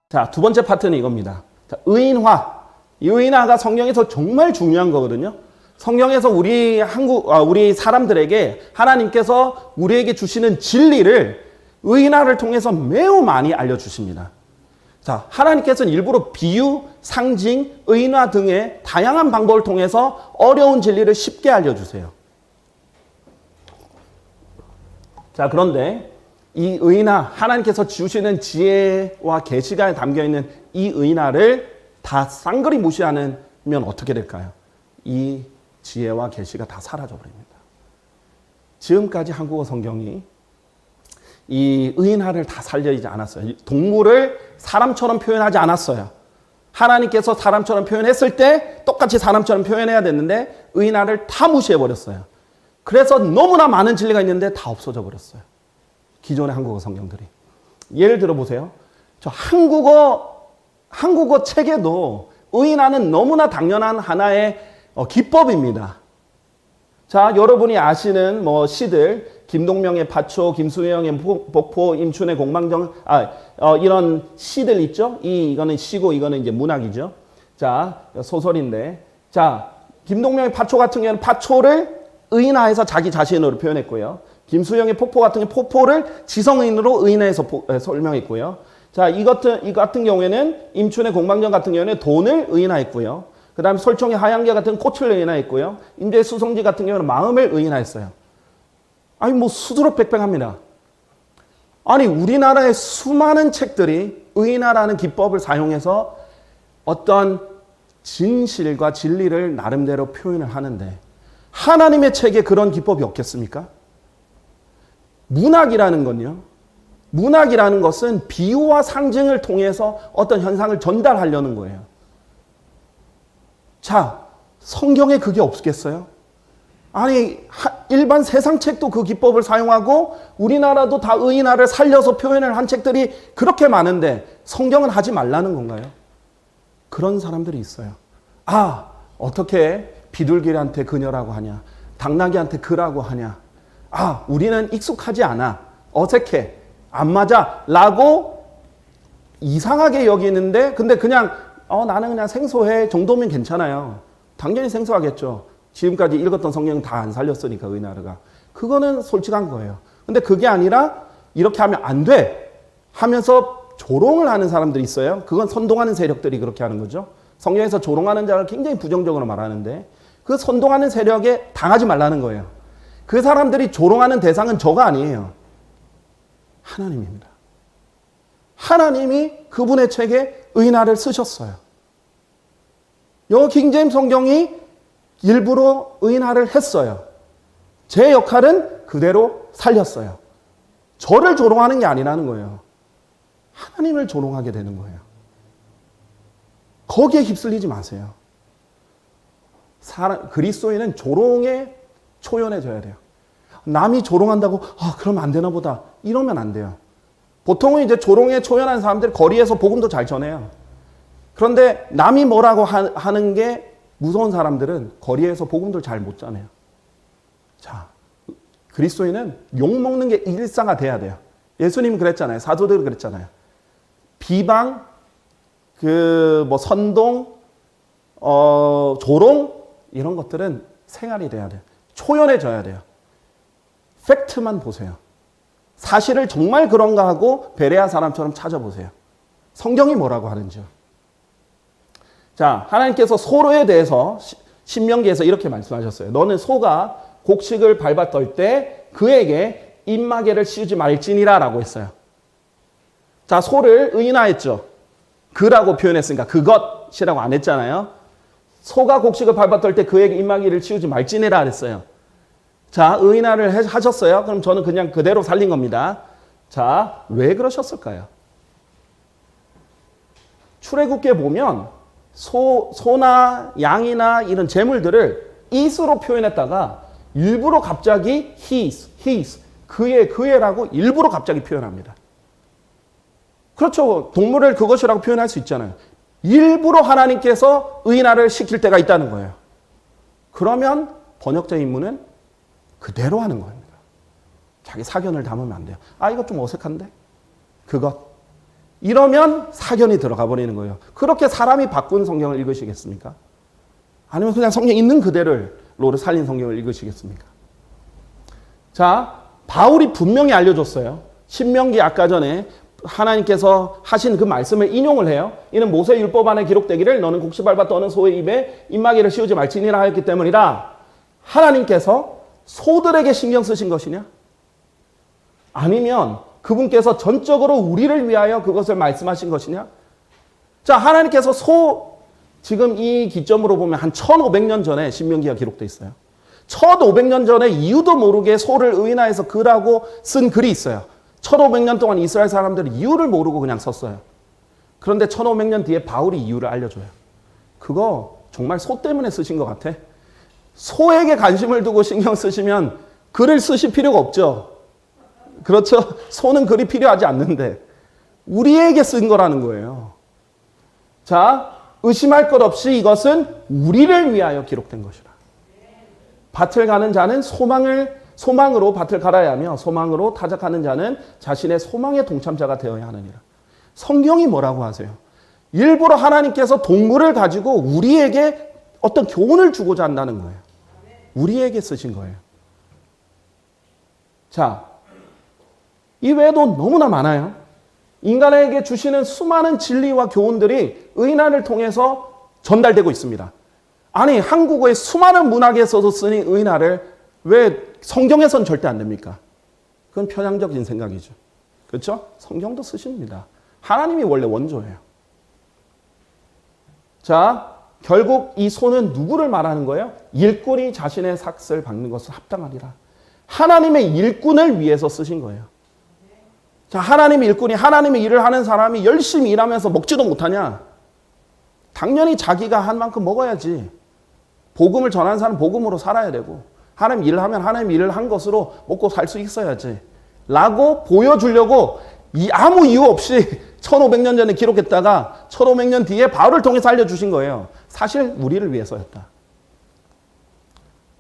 자, 두 번째 파트는 이겁니다. 자, 의인화. 이 의인화가 성경에서 정말 중요한 거거든요. 성경에서 우리 사람들에게 하나님께서 우리에게 주시는 진리를 의인화를 통해서 매우 많이 알려주십니다. 자, 하나님께서는 일부러 비유, 상징, 의인화 등의 다양한 방법을 통해서 어려운 진리를 쉽게 알려주세요. 자, 그런데 이 의인화, 하나님께서 주시는 지혜와 계시가 담겨있는 이 의인화를 다 쌍그리 무시하면 어떻게 될까요? 이 지혜와 계시가 다 사라져버립니다. 지금까지 한국어 성경이 이 의인화를 다 살려지지 않았어요. 동물을 사람처럼 표현하지 않았어요. 하나님께서 사람처럼 표현했을 때 똑같이 사람처럼 표현해야 됐는데 의인화를 다 무시해버렸어요. 그래서 너무나 많은 진리가 있는데 다 없어져 버렸어요. 기존의 한국어 성경들이. 예를 들어 보세요. 저 한국어 책에도 의인화는 너무나 당연한 하나의 기법입니다. 자, 여러분이 아시는 시들, 김동명의 파초, 김수영의 복포, 임춘의 공방정, 이런 시들 있죠? 이거는 시고, 이거는 이제 문학이죠. 자, 소설인데. 자, 김동명의 파초 같은 경우는 파초를 의인화해서 자기 자신으로 표현했고요. 김수영의 폭포 같은 경우 폭포를 지성인으로 의인화해서 설명했고요. 자, 이 같은 경우에는 임춘의 공방전 같은 경우에는 돈을 의인화했고요. 그 다음에 설총의 하양계 같은 꽃을 의인화했고요. 임재의 수성지 같은 경우는 마음을 의인화했어요. 아니, 수두룩백백합니다. 아니, 우리나라의 수많은 책들이 의인화라는 기법을 사용해서 어떤 진실과 진리를 나름대로 표현을 하는데 하나님의 책에 그런 기법이 없겠습니까? 문학이라는 건요. 문학이라는 것은 비유와 상징을 통해서 어떤 현상을 전달하려는 거예요. 자, 성경에 그게 없겠어요? 아니, 일반 세상 책도 그 기법을 사용하고 우리나라도 다 의인화를 살려서 표현을 한 책들이 그렇게 많은데 성경은 하지 말라는 건가요? 그런 사람들이 있어요. 어떻게 비둘기한테 그녀라고 하냐? 당나귀한테 그라고 하냐? 우리는 익숙하지 않아. 어색해. 안 맞아. 라고 이상하게 여기는데 근데 그냥 나는 그냥 생소해 정도면 괜찮아요. 당연히 생소하겠죠. 지금까지 읽었던 성경 다 안 살렸으니까 의인화가. 그거는 솔직한 거예요. 근데 그게 아니라 이렇게 하면 안 돼 하면서 조롱을 하는 사람들이 있어요. 그건 선동하는 세력들이 그렇게 하는 거죠. 성경에서 조롱하는 자를 굉장히 부정적으로 말하는데 그 선동하는 세력에 당하지 말라는 거예요. 그 사람들이 조롱하는 대상은 저가 아니에요. 하나님입니다. 하나님이 그분의 책에 의인화를 쓰셨어요. 요 킹제임스 성경이 일부러 의인화를 했어요. 제 역할은 그대로 살렸어요. 저를 조롱하는 게 아니라는 거예요. 하나님을 조롱하게 되는 거예요. 거기에 휩쓸리지 마세요. 그리스도인은 조롱에 초연해져야 돼요. 남이 조롱한다고 그러면 안 되나 보다 이러면 안 돼요. 보통은 이제 조롱에 초연한 사람들이 거리에서 복음도 잘 전해요. 그런데 남이 뭐라고 하는 게 무서운 사람들은 거리에서 복음도 잘 못 전해요. 자, 그리스도인은 욕먹는 게 일상화돼야 돼요. 예수님은 그랬잖아요. 사도들은 그랬잖아요. 비방, 선동, 조롱 이런 것들은 생활이 돼야 돼요. 초연해져야 돼요. 팩트만 보세요. 사실을 정말 그런가 하고 베레아 사람처럼 찾아보세요. 성경이 뭐라고 하는지요. 자, 하나님께서 소로에 대해서 신명기에서 이렇게 말씀하셨어요. 너는 소가 곡식을 밟아 떨 때 그에게 입마개를 씌우지 말지니라 라고 했어요. 자, 소를 의인화했죠. 그라고 표현했으니까 그것이라고 안 했잖아요. 소가 곡식을 밟아 떨 때 그에게 입마개를 씌우지 말지니라 그랬어요. 자, 의인화를 하셨어요. 그럼 저는 그냥 그대로 살린 겁니다. 자, 왜 그러셨을까요? 출애굽기에 보면 소나 양이나 이런 재물들을 is로 표현했다가 일부러 갑자기 his, 그의라고 일부러 갑자기 표현합니다. 그렇죠. 동물을 그것이라고 표현할 수 있잖아요. 일부러 하나님께서 의인화를 시킬 때가 있다는 거예요. 그러면 번역자 임무는 그대로 하는 겁니다. 자기 사견을 담으면 안 돼요. 이거 좀 어색한데? 그것. 이러면 사견이 들어가 버리는 거예요. 그렇게 사람이 바꾼 성경을 읽으시겠습니까? 아니면 그냥 성경 있는 그대로를 살린 성경을 읽으시겠습니까? 자, 바울이 분명히 알려줬어요. 신명기 아까 전에 하나님께서 하신 그 말씀을 인용을 해요. 이는 모세 율법 안에 기록되기를 너는 곡식 밟아 떠는 소의 입에 입마개를 씌우지 말지니라 하였기 때문이라. 하나님께서 소들에게 신경 쓰신 것이냐? 아니면 그분께서 전적으로 우리를 위하여 그것을 말씀하신 것이냐? 자, 하나님께서 지금 이 기점으로 보면 한 1500년 전에 신명기가 기록되어 있어요. 1500년 전에 이유도 모르게 소를 의인화해서 글하고 쓴 글이 있어요. 1500년 동안 이스라엘 사람들은 이유를 모르고 그냥 썼어요. 그런데 1500년 뒤에 바울이 이유를 알려줘요. 그거 정말 소 때문에 쓰신 것 같아. 소에게 관심을 두고 신경 쓰시면 글을 쓰실 필요가 없죠. 그렇죠? 소는 글이 필요하지 않는데 우리에게 쓴 거라는 거예요. 자, 의심할 것 없이 이것은 우리를 위하여 기록된 것이라. 밭을 가는 자는 소망으로 밭을 갈아야 하며 소망으로 타작하는 자는 자신의 소망의 동참자가 되어야 하느니라. 성경이 뭐라고 하세요? 일부러 하나님께서 동물을 가지고 우리에게 어떤 교훈을 주고자 한다는 거예요. 우리에게 쓰신 거예요. 자, 이 외에도 너무나 많아요. 인간에게 주시는 수많은 진리와 교훈들이 의인화를 통해서 전달되고 있습니다. 아니, 한국어의 수많은 문학에서도 쓰니 의인화를 왜 성경에서는 절대 안 됩니까? 그건 편향적인 생각이죠. 그렇죠? 성경도 쓰십니다. 하나님이 원래 원조예요. 자, 결국 이 소는 누구를 말하는 거예요? 일꾼이 자신의 삭슬 박는 것을 합당하리라. 하나님의 일꾼을 위해서 쓰신 거예요. 자, 하나님의 일꾼이 하나님의 일을 하는 사람이 열심히 일하면서 먹지도 못하냐? 당연히 자기가 한 만큼 먹어야지. 복음을 전하는 사람은 복음으로 살아야 되고 하나님 일을 하면 하나님 일을 한 것으로 먹고 살 수 있어야지 라고 보여주려고 아무 이유 없이 1500년 전에 기록했다가 1500년 뒤에 바울을 통해서 알려주신 거예요. 사실 우리를 위해서였다.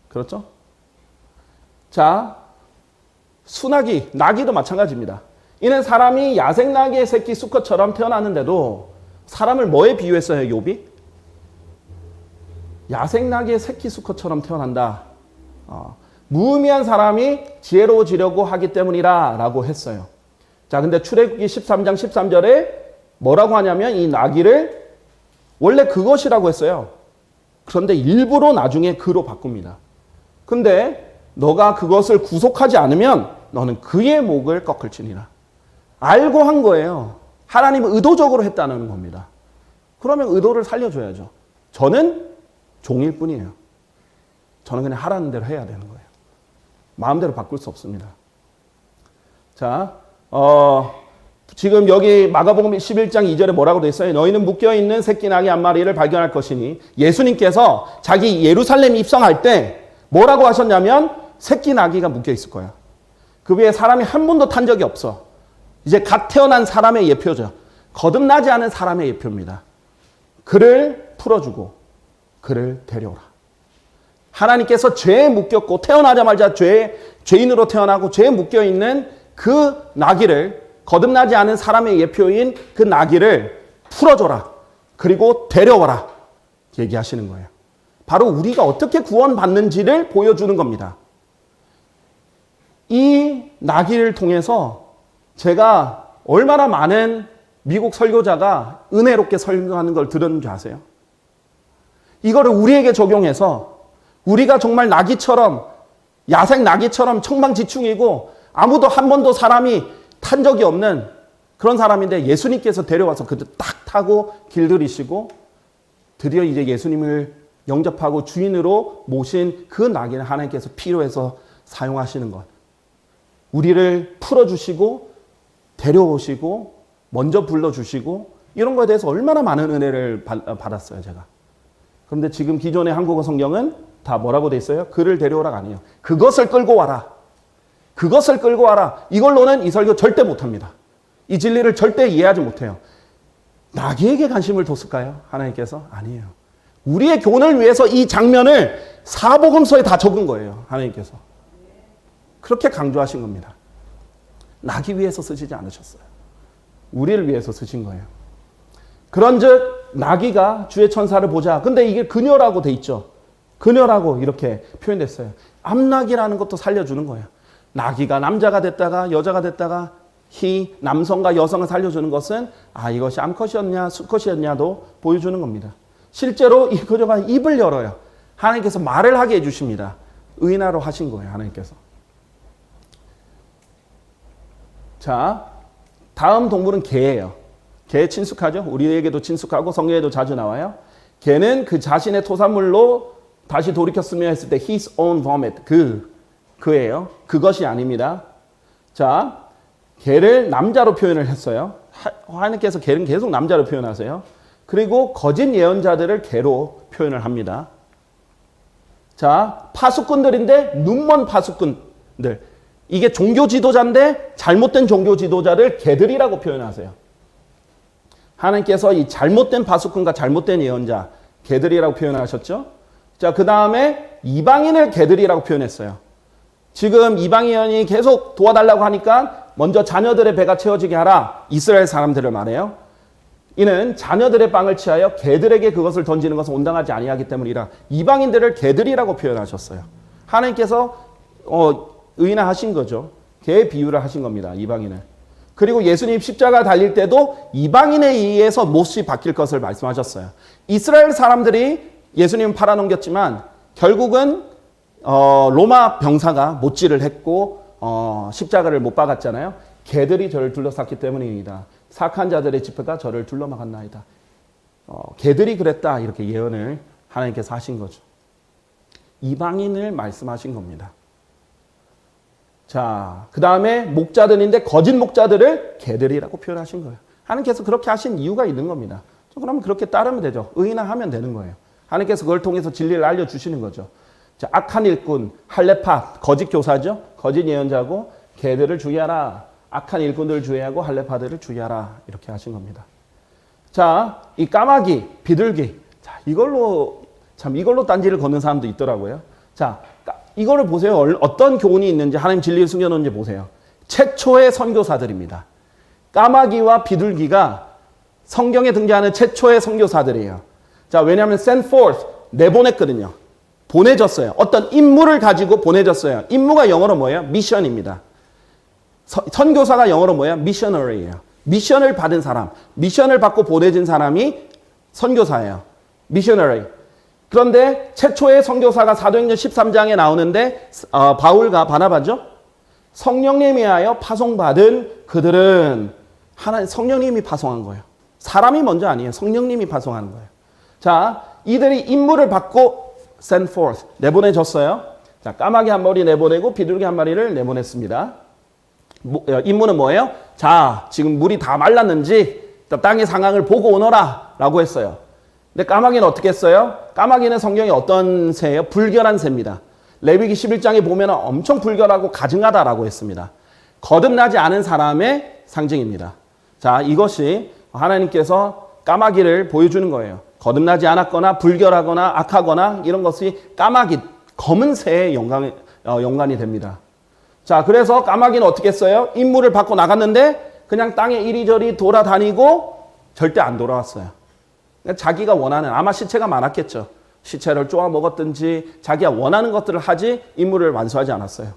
그렇죠? 자, 수나기, 나귀도 마찬가지입니다. 이는 사람이 야생 나귀의 새끼 수컷처럼 태어났는데도 사람을 뭐에 비유했어요, 욥이? 야생 나귀의 새끼 수컷처럼 태어난다. 무의미한 사람이 지혜로워지려고 하기 때문이라 라고 했어요. 자, 근데 출애굽기 13장 13절에 뭐라고 하냐면 이 나귀를 원래 그것이라고 했어요. 그런데 일부러 나중에 그로 바꿉니다. 근데 너가 그것을 구속하지 않으면 너는 그의 목을 꺾을지니라. 알고 한 거예요. 하나님은 의도적으로 했다는 겁니다. 그러면 의도를 살려줘야죠. 저는 종일 뿐이에요. 저는 그냥 하라는 대로 해야 되는 거예요. 마음대로 바꿀 수 없습니다. 자, 지금 여기 마가복음 11장 2절에 뭐라고 돼 있어요? 너희는 묶여있는 새끼 나귀 한 마리를 발견할 것이니 예수님께서 자기 예루살렘 입성할 때 뭐라고 하셨냐면 새끼 나귀가 묶여 있을 거야. 그 위에 사람이 한 번도 탄 적이 없어. 이제 갓 태어난 사람의 예표죠. 거듭나지 않은 사람의 예표입니다. 그를 풀어주고 그를 데려오라. 하나님께서 죄에 묶였고 태어나자마자 죄인으로 태어나고 죄에 묶여있는 그 나귀를 거듭나지 않은 사람의 예표인 그 나귀를 풀어줘라. 그리고 데려와라. 얘기하시는 거예요. 바로 우리가 어떻게 구원받는지를 보여주는 겁니다. 이 나귀를 통해서 제가 얼마나 많은 미국 설교자가 은혜롭게 설교하는 걸 들었는지 아세요? 이거를 우리에게 적용해서 우리가 정말 나귀처럼 야생 나귀처럼 청망지충이고 아무도 한 번도 사람이 탄 적이 없는 그런 사람인데 예수님께서 데려와서 그들 딱 타고 길들이시고 드디어 이제 예수님을 영접하고 주인으로 모신 그 나귀는 하나님께서 필요해서 사용하시는 것. 우리를 풀어주시고 데려오시고 먼저 불러주시고 이런 거에 대해서 얼마나 많은 은혜를 받았어요, 제가. 그런데 지금 기존의 한국어 성경은 다 뭐라고 돼 있어요? 그를 데려오라가 아니에요. 그것을 끌고 와라. 그것을 끌고 와라. 이걸로는 이 설교 절대 못합니다. 이 진리를 절대 이해하지 못해요. 나귀에게 관심을 뒀을까요? 하나님께서? 아니에요. 우리의 교훈을 위해서 이 장면을 사복음서에 다 적은 거예요. 하나님께서. 그렇게 강조하신 겁니다. 나귀 위해서 쓰시지 않으셨어요. 우리를 위해서 쓰신 거예요. 그런즉 나귀가 주의 천사를 보자. 근데 이게 그녀라고 돼 있죠. 그녀라고 이렇게 표현됐어요. 암나귀라는 것도 살려주는 거예요. 나귀가 남자가 됐다가 여자가 됐다가 남성과 여성을 살려주는 것은 이것이 암컷이었냐 수컷이었냐도 보여주는 겁니다. 실제로 이 그녀가 입을 열어요. 하나님께서 말을 하게 해주십니다. 의인화로 하신 거예요. 하나님께서. 자, 다음 동물은 개예요. 개 친숙하죠? 우리에게도 친숙하고 성경에도 자주 나와요. 개는 그 자신의 토사물로 다시 돌이켰으며 했을 때 his own vomit. 그예요. 그것이 아닙니다. 자, 개를 남자로 표현을 했어요. 하나님께서 개는 계속 남자로 표현하세요. 그리고 거짓 예언자들을 개로 표현을 합니다. 자, 파수꾼들인데 눈먼 파수꾼들. 이게 종교 지도자인데 잘못된 종교 지도자를 개들이라고 표현하세요. 하나님께서 이 잘못된 파수꾼과 잘못된 예언자, 개들이라고 표현하셨죠. 자, 그 다음에 이방인을 개들이라고 표현했어요. 지금 이방인이 계속 도와달라고 하니까 먼저 자녀들의 배가 채워지게 하라. 이스라엘 사람들을 말해요. 이는 자녀들의 빵을 취하여 개들에게 그것을 던지는 것은 온당하지 아니하기 때문이라. 이방인들을 개들이라고 표현하셨어요. 하나님께서 의인화하신 거죠. 개의 비유를 하신 겁니다. 이방인을. 그리고 예수님 십자가 달릴 때도 이방인에 의해서 못이 박힐 것을 말씀하셨어요. 이스라엘 사람들이 예수님을 팔아넘겼지만 결국은 로마 병사가 못질을 했고 십자가를 못 박았잖아요. 개들이 저를 둘러쌌기 때문입니다. 사악한 자들의 집회가 저를 둘러막았나이다. 개들이 그랬다 이렇게 예언을 하나님께서 하신 거죠. 이방인을 말씀하신 겁니다. 자, 그 다음에 목자들인데 거짓 목자들을 개들이라고 표현하신 거예요. 하나님께서 그렇게 하신 이유가 있는 겁니다. 그러면 그렇게 따르면 되죠. 의인화하면 되는 거예요. 하나님께서 그걸 통해서 진리를 알려주시는 거죠. 자, 악한 일꾼, 할레파, 거짓 교사죠. 거짓 예언자고 개들을 주의하라. 악한 일꾼들을 주의하고 할레파들을 주의하라. 이렇게 하신 겁니다. 자, 이 까마귀, 비둘기. 자, 이걸로 딴지를 거는 사람도 있더라고요. 자, 이거를 보세요. 어떤 교훈이 있는지 하나님 진리를 숨겨놓은지 보세요. 최초의 선교사들입니다. 까마귀와 비둘기가 성경에 등장하는 최초의 선교사들이에요. 자, 왜냐하면 send forth, 내보냈거든요. 보내졌어요. 어떤 임무를 가지고 보내졌어요. 임무가 영어로 뭐예요? 미션입니다. 선교사가 영어로 뭐예요? missionary예요. 미션을 받은 사람, 미션을 받고 보내진 사람이 선교사예요. missionary. 그런데 최초의 선교사가 사도행전 13장에 나오는데 바울과 바나바죠. 성령님에 하여 파송받은 그들은 성령님이 파송한 거예요. 사람이 먼저 아니에요. 성령님이 파송하는 거예요. 자, 이들이 임무를 받고 send forth, 내보내졌어요. 자, 까마귀 한 마리 내보내고 비둘기 한 마리를 내보냈습니다. 임무는 뭐예요? 자, 지금 물이 다 말랐는지 땅의 상황을 보고 오너라 라고 했어요. 근데 까마귀는 어떻게 했어요? 까마귀는 성경에 어떤 새예요? 불결한 새입니다. 레위기 11장에 보면 엄청 불결하고 가증하다라고 했습니다. 거듭나지 않은 사람의 상징입니다. 자, 이것이 하나님께서 까마귀를 보여주는 거예요. 거듭나지 않았거나 불결하거나 악하거나 이런 것이 까마귀, 검은 새의 연관이 됩니다. 자, 그래서 까마귀는 어떻게 했어요? 임무를 받고 나갔는데 그냥 땅에 이리저리 돌아다니고 절대 안 돌아왔어요. 자기가 원하는, 아마 시체가 많았겠죠. 시체를 쪼아 먹었든지 자기가 원하는 것들을 하지 임무를 완수하지 않았어요.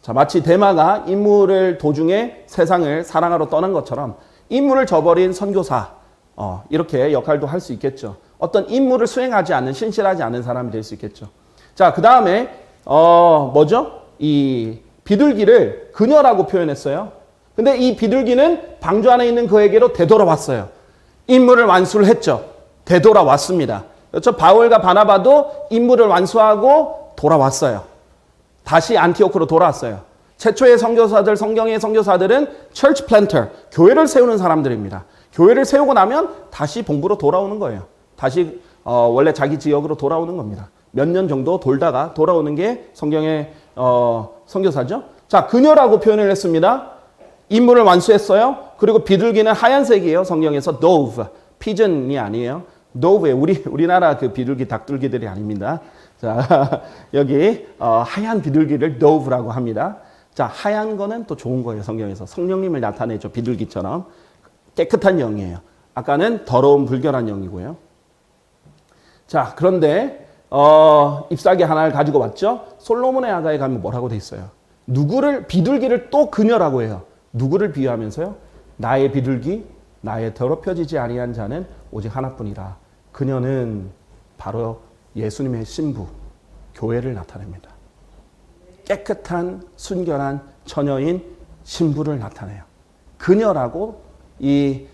자, 마치 데마가 임무를 도중에 세상을 사랑하러 떠난 것처럼 임무를 저버린 선교사, 이렇게 역할도 할 수 있겠죠. 어떤 임무를 수행하지 않는, 신실하지 않은 사람이 될 수 있겠죠. 자, 그 다음에 뭐죠? 이 비둘기를 그녀라고 표현했어요. 근데 이 비둘기는 방주 안에 있는 그에게로 되돌아왔어요. 임무를 완수를 했죠. 되돌아왔습니다. 그렇죠? 바울과 바나바도 임무를 완수하고 돌아왔어요. 다시 안티오크로 돌아왔어요. 최초의 선교사들, 성경의 선교사들은 church planter, 교회를 세우는 사람들입니다. 교회를 세우고 나면 다시 본부로 돌아오는 거예요. 다시 원래 자기 지역으로 돌아오는 겁니다. 몇 년 정도 돌다가 돌아오는 게 성경의 선교사죠. 자, 그녀라고 표현을 했습니다. 임무를 완수했어요. 그리고 비둘기는 하얀색이에요. 성경에서 dove, pigeon이 아니에요. dove예요. 우리나라 그 비둘기, 닭둘기들이 아닙니다. 자, 여기 하얀 비둘기를 dove라고 합니다. 자, 하얀 거는 또 좋은 거예요. 성경에서 성령님을 나타내죠. 비둘기처럼. 깨끗한 영이에요. 아까는 더러운 불결한 영이고요. 자, 그런데 잎사귀 하나를 가지고 왔죠. 솔로몬의 아가에 가면 뭐라고 돼 있어요? 누구를 비둘기를 또 그녀라고 해요. 누구를 비유하면서요? 나의 비둘기, 나의 더럽혀지지 아니한 자는 오직 하나뿐이라. 그녀는 바로 예수님의 신부, 교회를 나타냅니다. 깨끗한 순결한 처녀인 신부를 나타내요. 그녀라고 이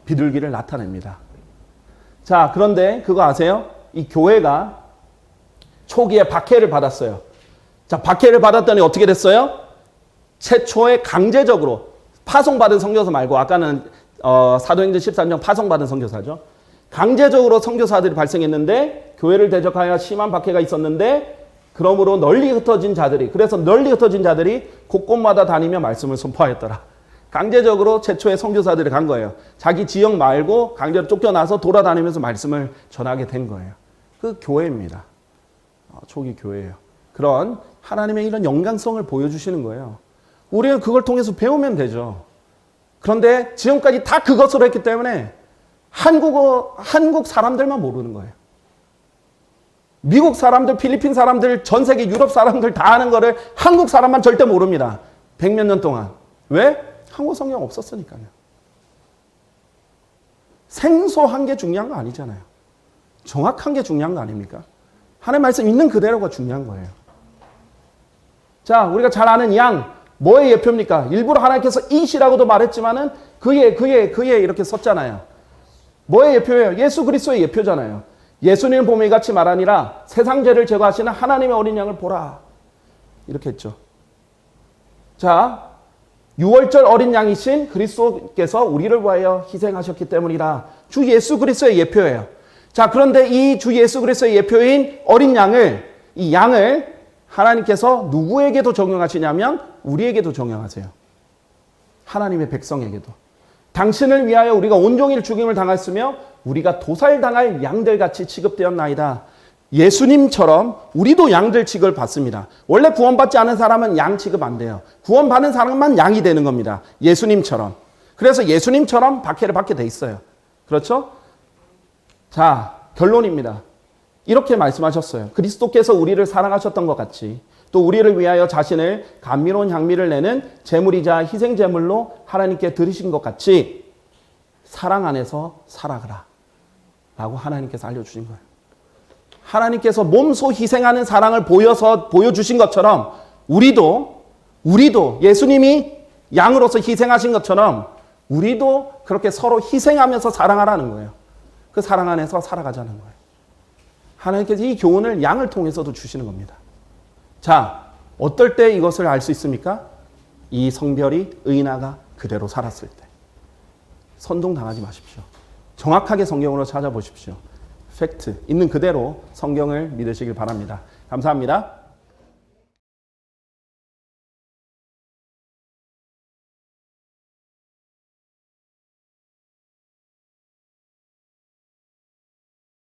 비둘기를 나타냅니다. 자, 그런데 그거 아세요? 이 교회가 초기에 박해를 받았어요. 자, 박해를 받았더니 어떻게 됐어요? 최초에 강제적으로 파송받은 선교사 말고 아까는 사도행전 13장 파송받은 선교사죠. 강제적으로 선교사들이 발생했는데 교회를 대적하여 심한 박해가 있었는데 그러므로 널리 흩어진 자들이 곳곳마다 다니며 말씀을 선포하였더라. 강제적으로 최초의 선교사들이 간 거예요. 자기 지역 말고 강제로 쫓겨나서 돌아다니면서 말씀을 전하게 된 거예요. 그 교회입니다. 초기 교회예요. 그런 하나님의 이런 영광성을 보여주시는 거예요. 우리는 그걸 통해서 배우면 되죠. 그런데 지금까지 다 그것으로 했기 때문에 한국 사람들만 모르는 거예요. 미국 사람들, 필리핀 사람들, 전 세계 유럽 사람들 다 아는 거를 한국 사람만 절대 모릅니다. 100몇 년 동안. 왜? 한국 성경 없었으니까요. 생소한 게 중요한 거 아니잖아요. 정확한 게 중요한 거 아닙니까? 하나님의 말씀 있는 그대로가 중요한 거예요. 자, 우리가 잘 아는 양, 뭐의 예표입니까? 일부러 하나님께서 이시라고도 말했지만은 그의 이렇게 썼잖아요. 뭐의 예표예요? 예수 그리스도의 예표잖아요. 예수님을 보며 이같이 말하니라 세상 죄를 제거하시는 하나님의 어린 양을 보라. 이렇게 했죠. 자, 6월절 어린 양이신 그리스도께서 우리를 위하여 희생하셨기 때문이라. 주 예수 그리스도의 예표예요. 자, 그런데 이 주 예수 그리스도의 예표인 어린 이 양을 하나님께서 누구에게도 적용하시냐면 우리에게도 적용하세요. 하나님의 백성에게도. 당신을 위하여 우리가 온종일 죽임을 당했으며 우리가 도살당할 양들같이 취급되었나이다. 예수님처럼 우리도 양들 취급을 받습니다. 원래 구원받지 않은 사람은 양 취급 안 돼요. 구원받는 사람만 양이 되는 겁니다. 예수님처럼. 그래서 예수님처럼 박해를 받게 돼 있어요. 그렇죠? 자, 결론입니다. 이렇게 말씀하셨어요. 그리스도께서 우리를 사랑하셨던 것 같이 또 우리를 위하여 자신을 감미로운 향미를 내는 제물이자 희생제물로 하나님께 드리신 것 같이 사랑 안에서 살아가라 라고 하나님께서 알려주신 거예요. 하나님께서 몸소 희생하는 사랑을 보여주신 것처럼 우리도 예수님이 양으로서 희생하신 것처럼 우리도 그렇게 서로 희생하면서 사랑하라는 거예요. 그 사랑 안에서 살아가자는 거예요. 하나님께서 이 교훈을 양을 통해서도 주시는 겁니다. 자, 어떨 때 이것을 알 수 있습니까? 이 성별이 의인아가 그대로 살았을 때. 선동당하지 마십시오. 정확하게 성경으로 찾아보십시오. 팩트, 있는 그대로 성경을 믿으시길 바랍니다. 감사합니다.